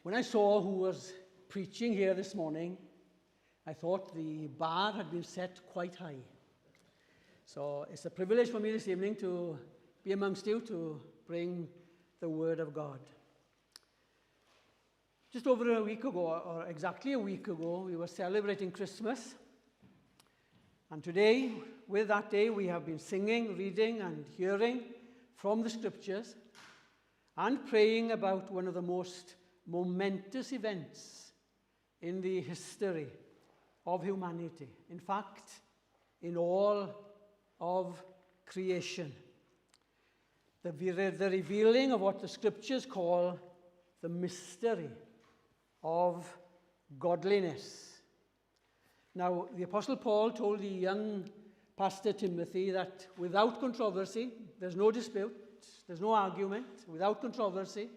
When I saw who was preaching here this morning, I thought the bar had been set quite high. So it's a privilege for me this evening to be amongst you to bring the Word of God. Just over a week ago, or exactly a week ago, we were celebrating Christmas. And today, with that day, we have been singing, reading, and hearing from the Scriptures and praying about one of the most momentous events in the history of humanity. In fact, in all of creation. The revealing of what the Scriptures call the mystery of godliness. Now, the Apostle Paul told the young pastor Timothy that without controversy, there's no dispute, there's no argument, without controversy,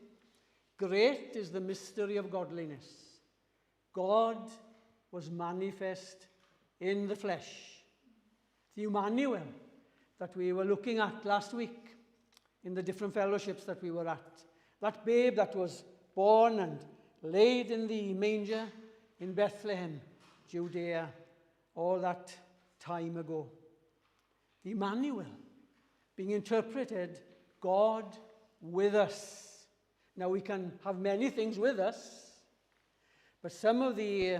great is the mystery of godliness. God was manifest in the flesh. The Emmanuel that we were looking at last week in the different fellowships that we were at. That babe that was born and laid in the manger in Bethlehem, Judea, all that time ago. The Emmanuel being interpreted, God with us. Now, we can have many things with us, but some of the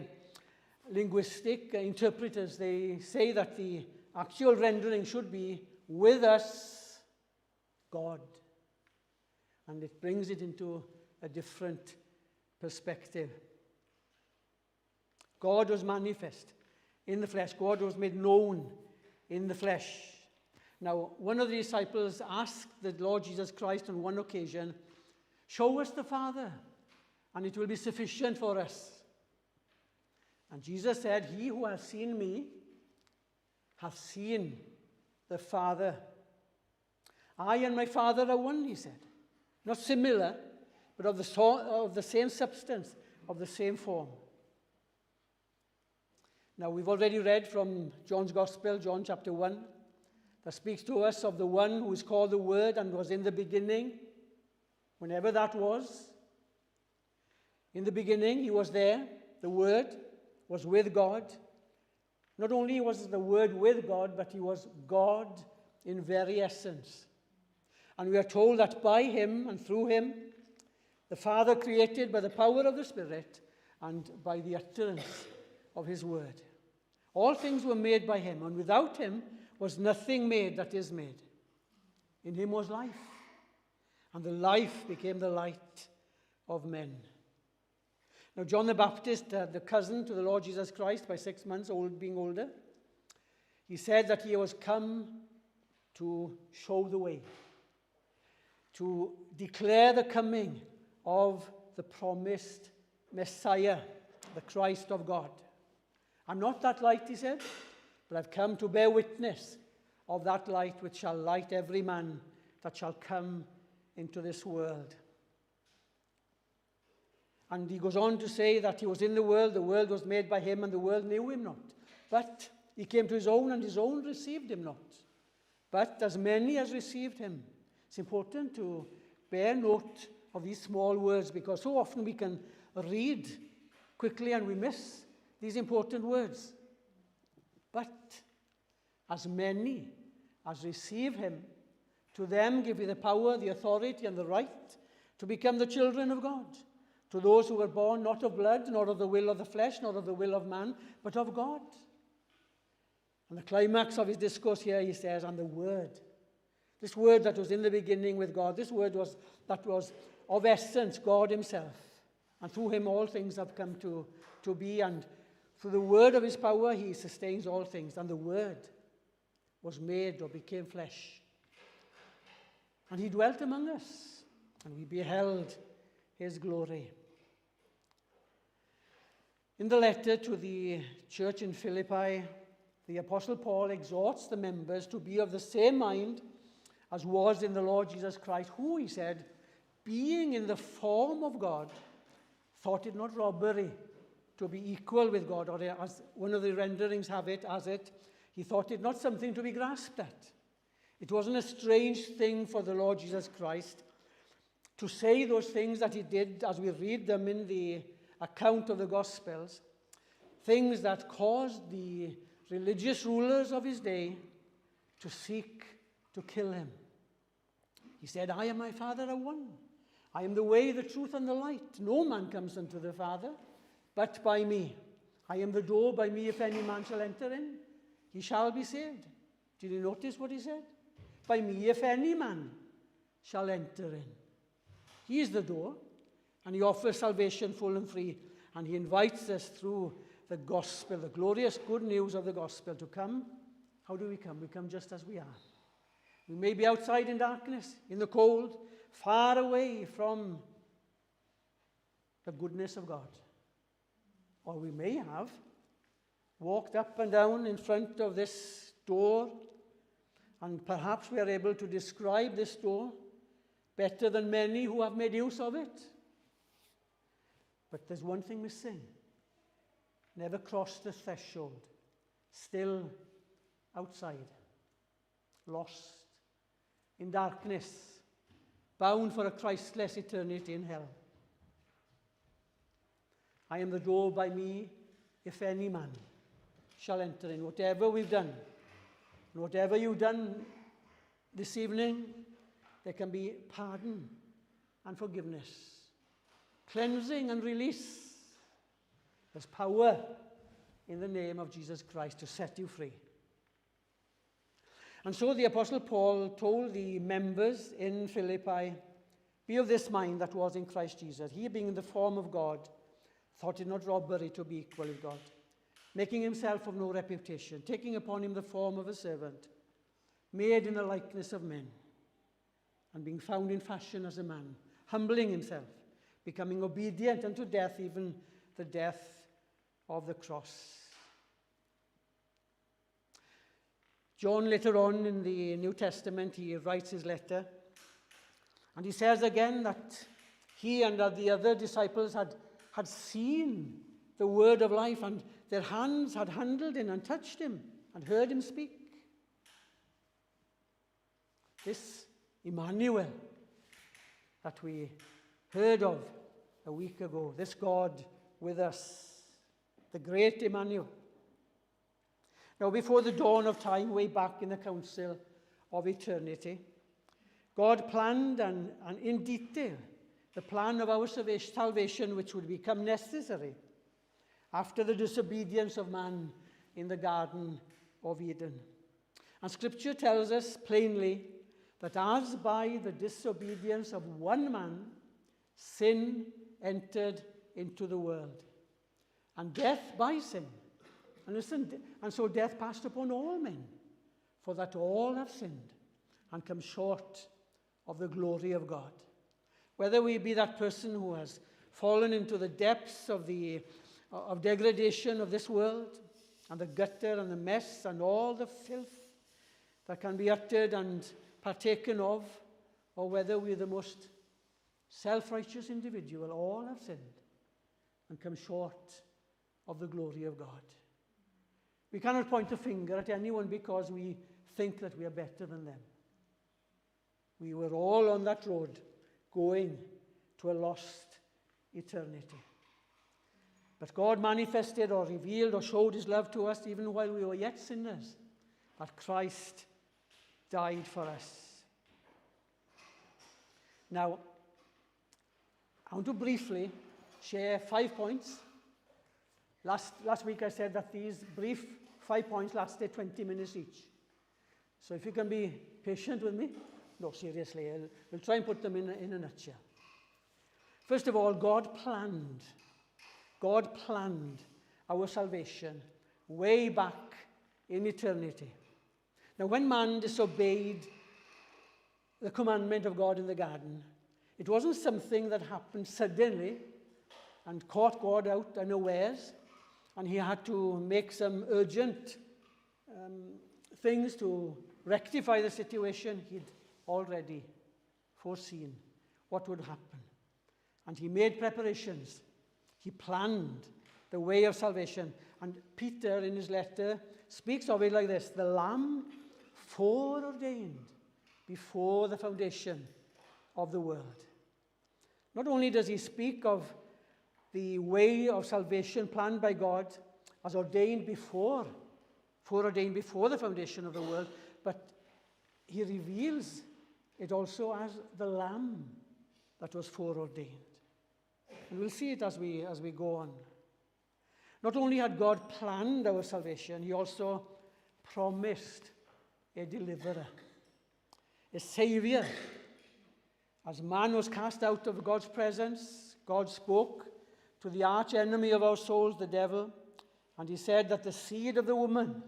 linguistic interpreters, they say that the actual rendering should be with us, God. And it brings it into a different perspective. God was manifest in the flesh. God was made known in the flesh. Now, one of the disciples asked the Lord Jesus Christ on one occasion, "Show us the Father, and it will be sufficient for us." And Jesus said, "He who has seen me hath seen the Father. I and my Father are one," he said. Not similar, but of the same substance, of the same form. Now, we've already read from John's Gospel, John chapter 1, that speaks to us of the one who is called the Word and was in the beginning, whenever that was. In the beginning, he was there. The Word was with God. Not only was the Word with God, but he was God in very essence. And we are told that by him and through him, the Father created by the power of the Spirit and by the utterance of his word. All things were made by him, and without him was nothing made that is made. In him was life, and the life became the light of men. Now, John the Baptist, the cousin to the Lord Jesus Christ by 6 months old, being older, he said that he was come to show the way, to declare the coming of the promised Messiah, the Christ of God. "I'm not that light," he said, "but I've come to bear witness of that light which shall light every man that shall come into this world." And he goes on to say that he was in the world was made by him, and the world knew him not. But he came to his own, and his own received him not. But as many as received him. It's important to bear note of these small words, because so often we can read quickly and we miss these important words. But as many as receive him, to them give he the power, the authority, and the right to become the children of God. To those who were born not of blood, nor of the will of the flesh, nor of the will of man, but of God. And the climax of his discourse here, he says, "And the Word." This Word that was in the beginning with God, this Word that was of essence God himself. And through him all things have come to be, and through the word of his power he sustains all things. And the Word was made or became flesh. And he dwelt among us, and we beheld his glory. In the letter to the church in Philippi, the Apostle Paul exhorts the members to be of the same mind as was in the Lord Jesus Christ, who, he said, being in the form of God, thought it not robbery to be equal with God, or as one of the renderings have it, he thought it not something to be grasped at. It wasn't a strange thing for the Lord Jesus Christ to say those things that he did as we read them in the account of the Gospels, things that caused the religious rulers of his day to seek to kill him. He said, I and my Father are one. I am the way, the truth, and the light. No man comes unto the Father but by me. I am the door. By me if any man shall enter in, he shall be saved. Did you notice what he said? By me if any man shall enter in. He is the door, and he offers salvation full and free, and he invites us through the gospel, the glorious good news of the gospel, to come. How do we come? We come just as we are. We may be outside in darkness, in the cold, far away from the goodness of God. Or we may have walked up and down in front of this door, and perhaps we are able to describe this door better than many who have made use of it. But there's one thing missing. Never crossed the threshold. Still outside. Lost. In darkness. Bound for a Christless eternity in hell. I am the door. By me if any man shall enter in. Whatever we've done, and whatever you've done this evening, there can be pardon and forgiveness, cleansing and release. There's power in the name of Jesus Christ to set you free. And so the Apostle Paul told the members in Philippi, be of this mind that was in Christ Jesus. He, being in the form of God, thought it not robbery to be equal with God, making himself of no reputation, taking upon him the form of a servant, made in the likeness of men, and being found in fashion as a man, humbling himself, becoming obedient unto death, even the death of the cross. John, later on in the New Testament, he writes his letter, and he says again that he and the other disciples had seen the word of life, and their hands had handled him and touched him and heard him speak. This Emmanuel that we heard of a week ago, this God with us, the great Emmanuel. Now, before the dawn of time, way back in the council of eternity, God planned and in detail the plan of our salvation, which would become necessary after the disobedience of man in the Garden of Eden. And Scripture tells us plainly that as by the disobedience of one man, sin entered into the world, and death by sin. And listen, and so death passed upon all men, for that all have sinned and come short of the glory of God. Whether we be that person who has fallen into the depths of degradation of this world, and the gutter and the mess and all the filth that can be uttered and partaken of, or whether we're the most self-righteous individual, all have sinned and come short of the glory of God. We cannot point a finger at anyone because we think that we are better than them. We were all on that road going to a lost eternity. But God manifested or revealed or showed his love to us even while we were yet sinners, that Christ died for us. Now, I want to briefly share 5 points. Last week I said that these brief 5 points lasted 20 minutes each. So if you can be patient with me. No, seriously, we'll try and put them in a nutshell. First of all, God planned our salvation way back in eternity. Now, when man disobeyed the commandment of God in the garden, it wasn't something that happened suddenly and caught God out unawares, and he had to make some urgent things to rectify the situation. He'd already foreseen what would happen. And he made preparations. He planned the way of salvation. And Peter, in his letter, speaks of it like this: the Lamb foreordained before the foundation of the world. Not only does he speak of the way of salvation planned by God as foreordained before the foundation of the world, but he reveals it also as the Lamb that was foreordained. And we'll see it as we go on. Not only had God planned our salvation, he also promised a deliverer, a savior. As man was cast out of God's presence, God spoke to the arch enemy of our souls, the devil, and he said that the seed of the woman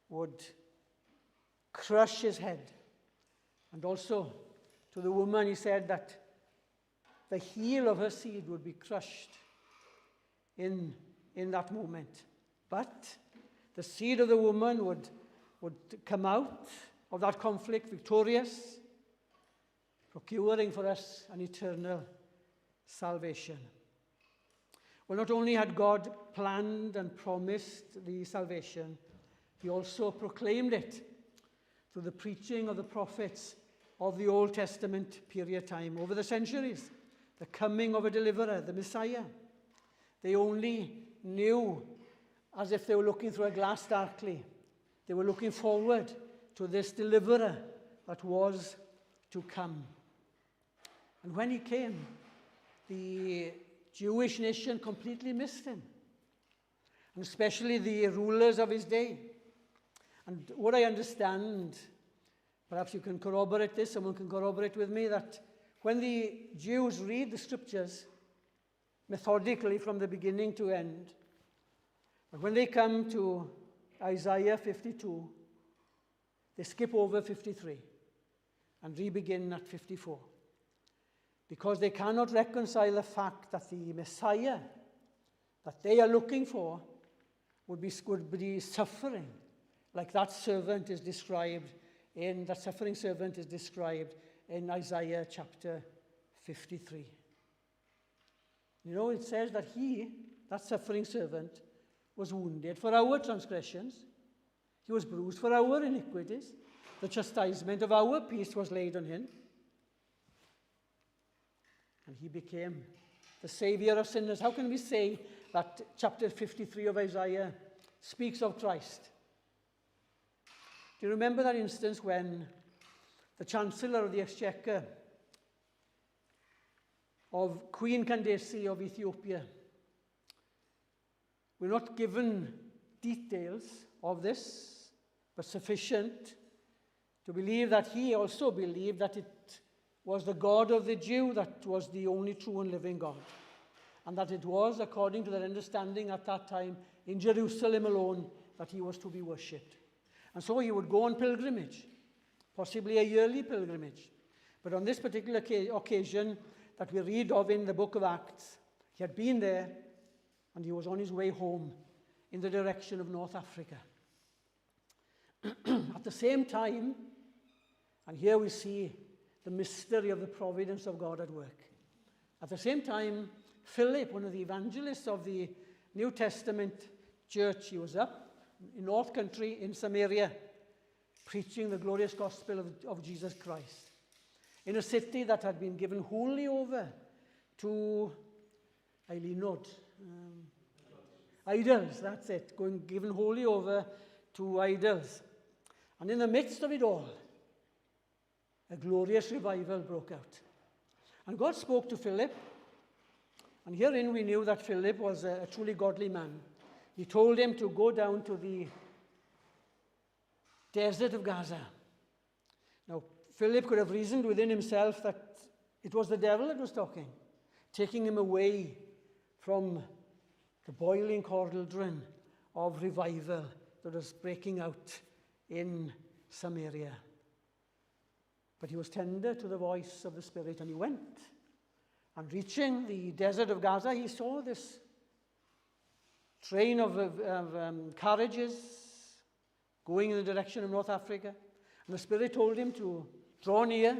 would crush his head. And also to the woman he said that the heel of her seed would be crushed in that moment. But the seed of the woman would come out of that conflict victorious, procuring for us an eternal salvation. Well, not only had God planned and promised the salvation, he also proclaimed it through the preaching of the prophets of the Old Testament period time. Over the centuries, the coming of a deliverer, the Messiah. They only knew as if they were looking through a glass darkly. They were looking forward to this deliverer that was to come. And when he came, the Jewish nation completely missed him, and especially the rulers of his day. And what I understand, perhaps you can corroborate this, someone can corroborate with me, that when the Jews read the scriptures methodically from the beginning to end, but when they come to Isaiah 52, they skip over 53 and re-begin at 54. Because they cannot reconcile the fact that the Messiah that they are looking for would be suffering, like that suffering servant is described in Isaiah chapter 53. You know, it says that that suffering servant, was wounded for our transgressions. He was bruised for our iniquities. The chastisement of our peace was laid on him. And he became the savior of sinners. How can we say that chapter 53 of Isaiah speaks of Christ? Do you remember that instance when the Chancellor of the Exchequer of Queen Candace of Ethiopia, we're not given details of this, but sufficient to believe that he also believed that it was the God of the Jew that was the only true and living God, and that it was, according to their understanding at that time, in Jerusalem alone that he was to be worshipped. And so he would go on pilgrimage, possibly a yearly pilgrimage. But on this particular occasion that we read of in the book of Acts, he had been there and he was on his way home in the direction of North Africa. At the same time, and here we see the mystery of the providence of God at work. At the same time, Philip, one of the evangelists of the New Testament church, he was up in North Country in Samaria, preaching the glorious gospel of Jesus Christ, in a city that had been given wholly over to idols, that's it, given wholly over to idols. And in the midst of it all, a glorious revival broke out. And God spoke to Philip, and herein we knew that Philip was a truly godly man. He told him to go down to the desert of Gaza. Now, Philip could have reasoned within himself that it was the devil that was talking, taking him away from the boiling cauldron of revival that was breaking out in Samaria. But he was tender to the voice of the Spirit, and he went. And reaching the desert of Gaza, he saw this train of carriages going in the direction of North Africa. And the Spirit told him to draw near.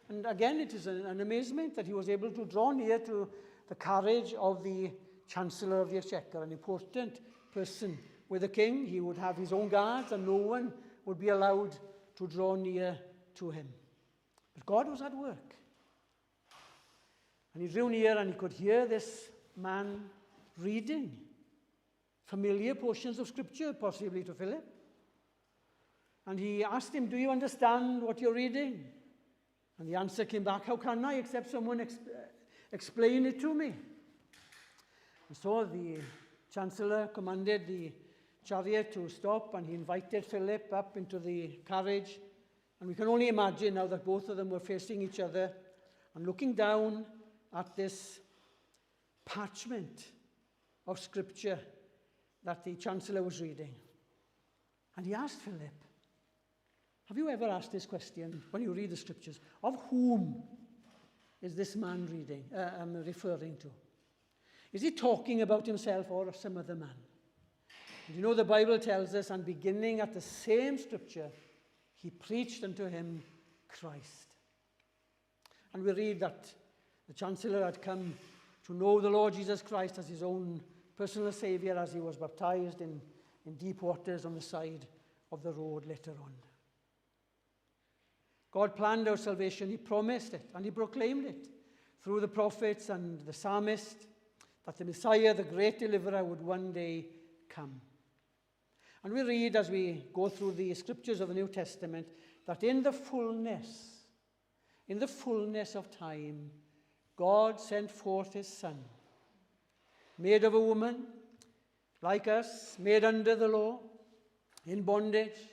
And again, it is an amazement that he was able to draw near to the carriage of the Chancellor of the Exchequer, an important person with the king. He would have his own guards, and no one would be allowed to draw near to him. But God was at work. And he drew near and he could hear this man reading familiar portions of Scripture, possibly to Philip. And he asked him, "Do you understand what you're reading?" And the answer came back, "How can I except someone explain it to me?" And so the chancellor commanded the chariot to stop, and he invited Philip up into the carriage. And we can only imagine now that both of them were facing each other and looking down at this parchment of Scripture that the chancellor was reading. And he asked Philip, have you ever asked this question when you read the Scriptures? Of whom is this man referring to? Is he talking about himself or some other man? And you know, the Bible tells us, and beginning at the same Scripture, he preached unto him Christ. And we read that the chancellor had come to know the Lord Jesus Christ as his own personal Saviour as he was baptized in deep waters on the side of the road later on. God planned our salvation. He promised it, and he proclaimed it through the prophets and the psalmist that the Messiah, the great deliverer, would one day come. And we read as we go through the Scriptures of the New Testament that in the fullness of time, God sent forth his Son, made of a woman, like us, made under the law, in bondage,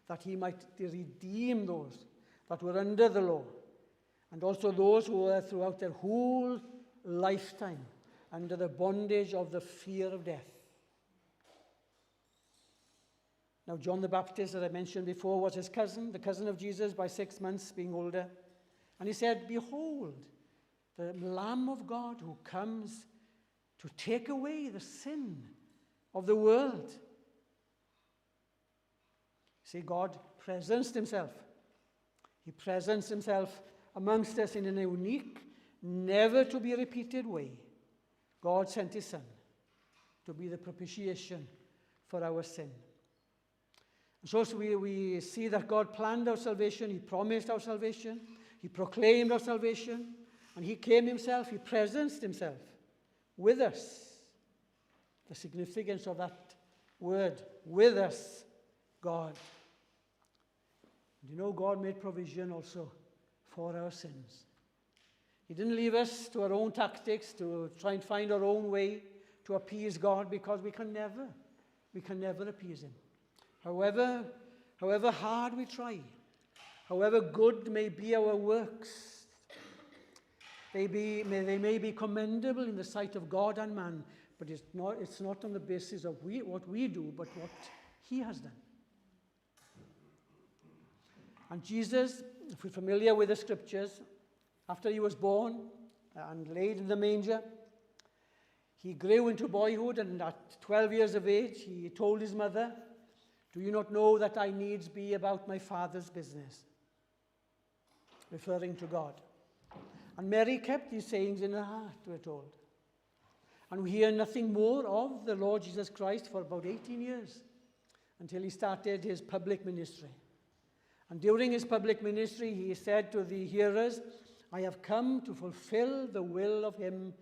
that he might redeem those that were under the law, and also those who were throughout their whole lifetime under the bondage of the fear of death. Now, John the Baptist, as I mentioned before, was his cousin, the cousin of Jesus by 6 months, being older. And he said, "Behold, the Lamb of God who comes to take away the sin of the world." See, God presenced himself. He presenced himself amongst us in a unique, never to be repeated way. God sent his Son to be the propitiation for our sin. And so we see that God planned our salvation. He promised our salvation. He proclaimed our salvation. And he came himself. He presenced himself with us. The significance of that word, with us, God. And you know, God made provision also for our sins. He didn't leave us to our own tactics, to try and find our own way to appease God, because we can never appease him. However hard we try, however good may be our works, they may be commendable in the sight of God and man, but it's not on the basis of what we do, but what he has done. And Jesus, if we're familiar with the Scriptures, after he was born and laid in the manger, he grew into boyhood, and at 12 years of age, he told his mother, "Do you not know that I needs be about my Father's business?" Referring to God. And Mary kept these sayings in her heart, we're told. And we hear nothing more of the Lord Jesus Christ for about 18 years, until he started his public ministry. And during his public ministry, he said to the hearers, "I have come to fulfill the will of him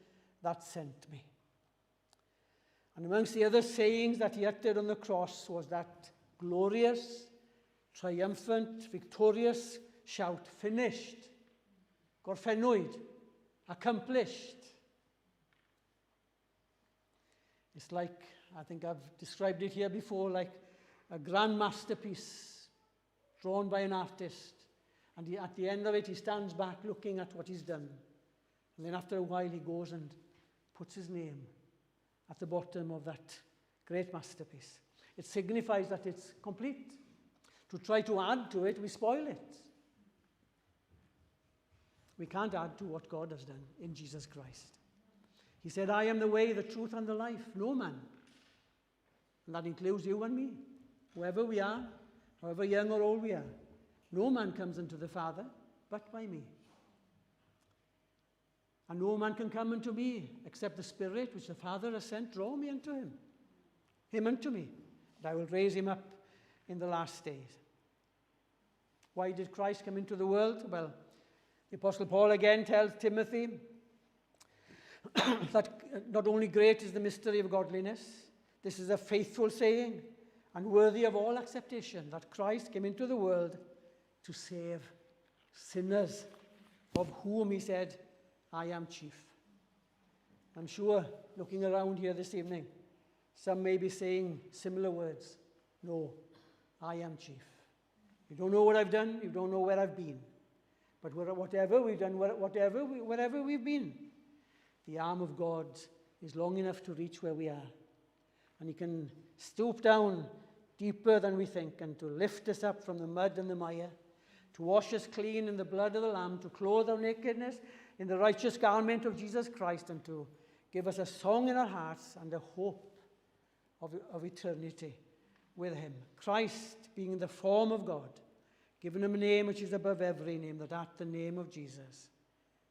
that sent me." And amongst the other sayings that he uttered on the cross was that glorious, triumphant, victorious shout, "Finished," gorffennwyd, accomplished. It's like, I think I've described it here before, like a grand masterpiece drawn by an artist. And at the end of it, he stands back looking at what he's done. And then after a while, he goes and puts his name at the bottom of that great masterpiece. It signifies that it's complete. To try to add to it, we spoil it. We can't add to what God has done in Jesus Christ. He said, "I am the way, the truth, and the life. No man." And that includes you and me. Whoever we are, however young or old we are, no man comes unto the Father but by me. And no man can come unto me except the Spirit which the Father has sent draw me unto him. Him unto me. And I will raise him up in the last days. Why did Christ come into the world? Well, the Apostle Paul again tells Timothy that not only great is the mystery of godliness, this is a faithful saying and worthy of all acceptation, that Christ came into the world to save sinners, of whom he said, I am chief. I'm sure, looking around here this evening, some may be saying similar words. No, I am chief. You don't know what I've done, you don't know where I've been. But whatever we've done, wherever we've been, the arm of God is long enough to reach where we are. And he can stoop down deeper than we think and to lift us up from the mud and the mire, to wash us clean in the blood of the Lamb, to clothe our nakedness in the righteous garment of Jesus Christ, and to give us a song in our hearts and a hope of eternity with him. Christ, being in the form of God, given him a name which is above every name, that at the name of Jesus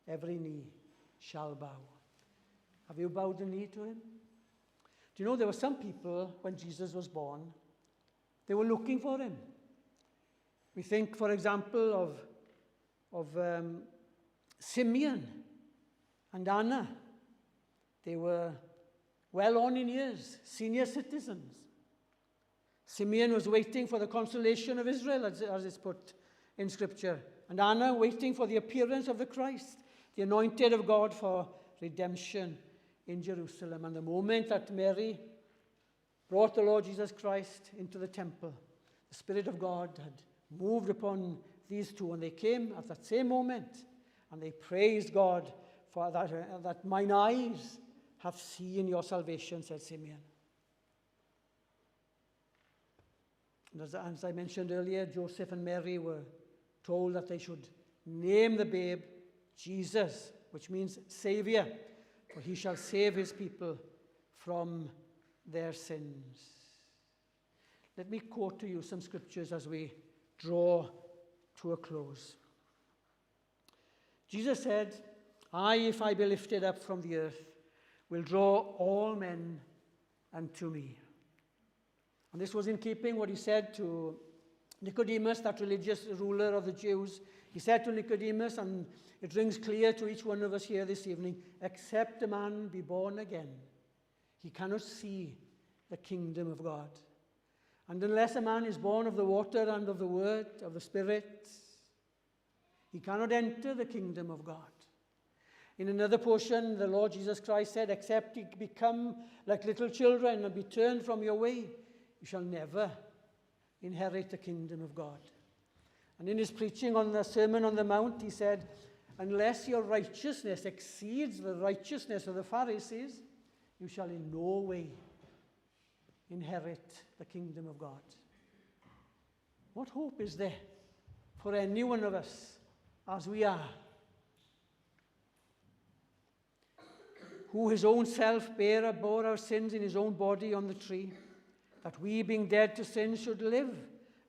every knee shall bow. Have you bowed the knee to him? Do you know there were some people, when Jesus was born, they were looking for him. We think, for example, of Simeon and Anna. They were well on in years, senior citizens. Simeon was waiting for the consolation of Israel, as it's put in Scripture. And Anna waiting for the appearance of the Christ, the anointed of God for redemption in Jerusalem. And the moment that Mary brought the Lord Jesus Christ into the temple, the Spirit of God had moved upon these two, and they came at that same moment, and they praised God for that mine eyes have seen your salvation, said Simeon. And as I mentioned earlier, Joseph and Mary were told that they should name the babe Jesus, which means Savior, for he shall save his people from their sins. Let me quote to you some scriptures as we draw to a close. Jesus said, I, if I be lifted up from the earth, will draw all men unto me. And this was in keeping what he said to Nicodemus, that religious ruler of the Jews. He said to Nicodemus, and it rings clear to each one of us here this evening, except a man be born again, he cannot see the kingdom of God. And unless a man is born of the water and of the word, of the Spirit, he cannot enter the kingdom of God. In another portion, the Lord Jesus Christ said, except ye become like little children and be turned from your way, you shall never inherit the kingdom of God. And in his preaching on the Sermon on the Mount, he said, unless your righteousness exceeds the righteousness of the Pharisees, you shall in no way inherit the kingdom of God. What hope is there for any one of us as we are, who his own self bore our sins in his own body on the tree, that we, being dead to sin, should live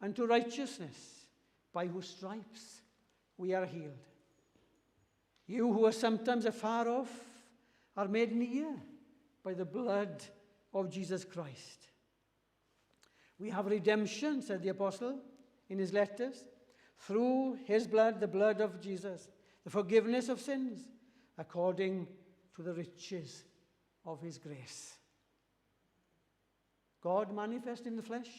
unto righteousness, by whose stripes we are healed. You who are sometimes afar off are made near by the blood of Jesus Christ. We have redemption, said the apostle in his letters, through his blood, the blood of Jesus, the forgiveness of sins, according to the riches of his grace. God manifest in the flesh.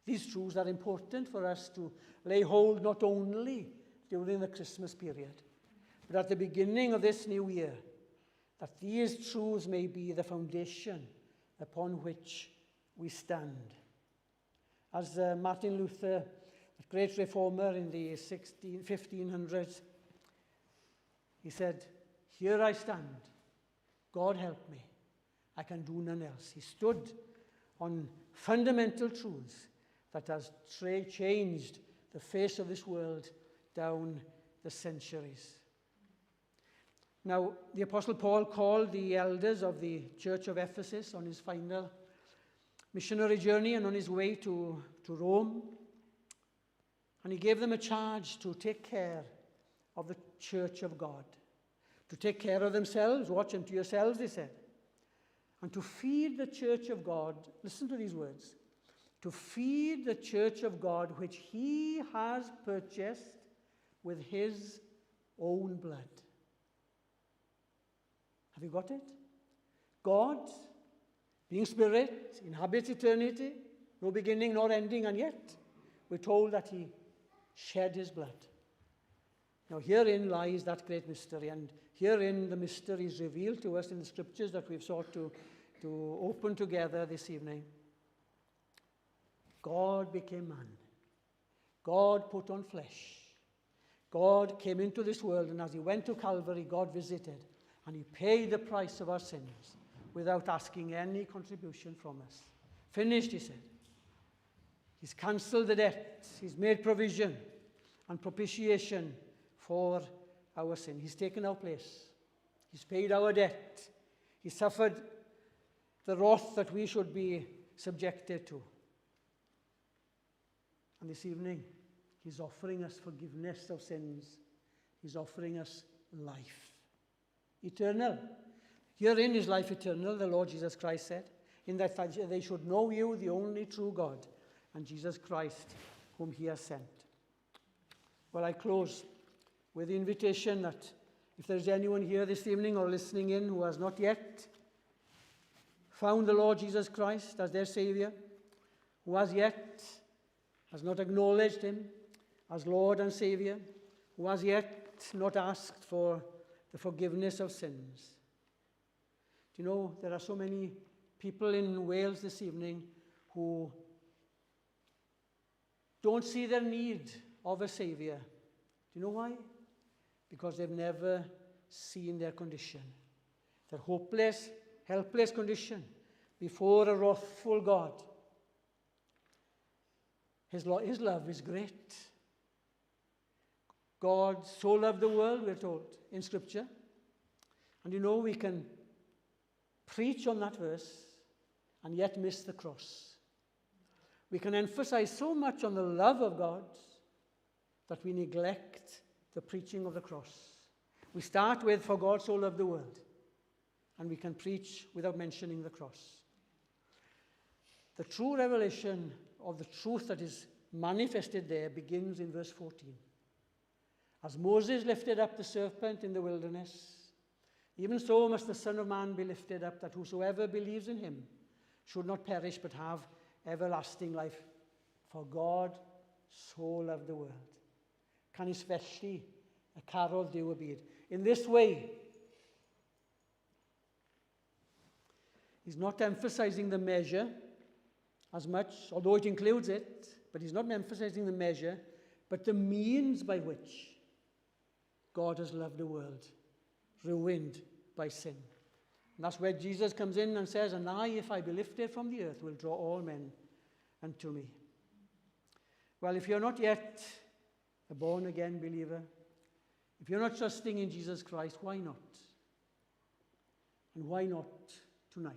These truths are important for us to lay hold not only during the Christmas period, but at the beginning of this new year, that these truths may be the foundation upon which we stand. As Martin Luther, the great reformer in the 1500s, he said, here I stand, God help me, I can do none else. He stood on fundamental truths that has changed the face of this world down the centuries. Now, the Apostle Paul called the elders of the church of Ephesus on his final missionary journey and on his way to Rome. And he gave them a charge to take care of the church of God, to take care of themselves, watch unto yourselves, he said, and to feed the church of God. Listen to these words. To feed the church of God, which he has purchased with his own blood. Have you got it? God, being spirit, inhabits eternity, no beginning nor ending, and yet we're told that he shed his blood. Now herein lies that great mystery, and herein the mystery is revealed to us in the scriptures that we've sought to open together this evening. God became man. God put on flesh. God came into this world, and as he went to Calvary, God visited, and he paid the price of our sins without asking any contribution from us. Finished, he said. He's cancelled the debt. He's made provision and propitiation for our sin. He's taken our place. He's paid our debt. He suffered the wrath that we should be subjected to. And this evening, he's offering us forgiveness of sins. He's offering us life. Eternal. Herein is life eternal, the Lord Jesus Christ said, in that they should know you, the only true God, and Jesus Christ, whom he has sent. Well, I close with the invitation that if there's anyone here this evening or listening in who has not yet found the Lord Jesus Christ as their Savior, who as yet has not acknowledged him as Lord and Savior, who has yet not asked for the forgiveness of sins. Do you know, there are so many people in Wales this evening who don't see their need of a Savior. Do you know why? Because they've never seen their condition, their hopeless, helpless condition before a wrathful God. His love is great. God so loved the world, we're told in Scripture. And you know, we can preach on that verse and yet miss the cross. We can emphasize so much on the love of God that we neglect the preaching of the cross. We start with, for God so loved the world, and we can preach without mentioning the cross. The true revelation of the truth that is manifested there begins in verse 14. As Moses lifted up the serpent in the wilderness, even so must the Son of Man be lifted up, that whosoever believes in him should not perish but have everlasting life. For God so loved the world. Canis felly y carodd Dyw y byd. In this way, he's not emphasizing the measure as much, although it includes it, but he's not emphasizing the measure, but the means by which God has loved the world, ruined by sin. And that's where Jesus comes in and says, and I, if I be lifted from the earth, will draw all men unto me. Well, if you're not yet a born-again believer, if you're not trusting in Jesus Christ, why not? And why not tonight?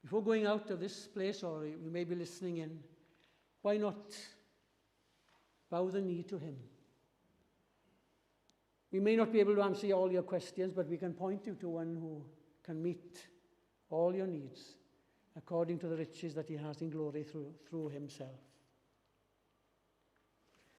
Before going out of this place, or you may be listening in, why not bow the knee to him? We may not be able to answer all your questions, but we can point you to one who can meet all your needs according to the riches that he has in glory through himself.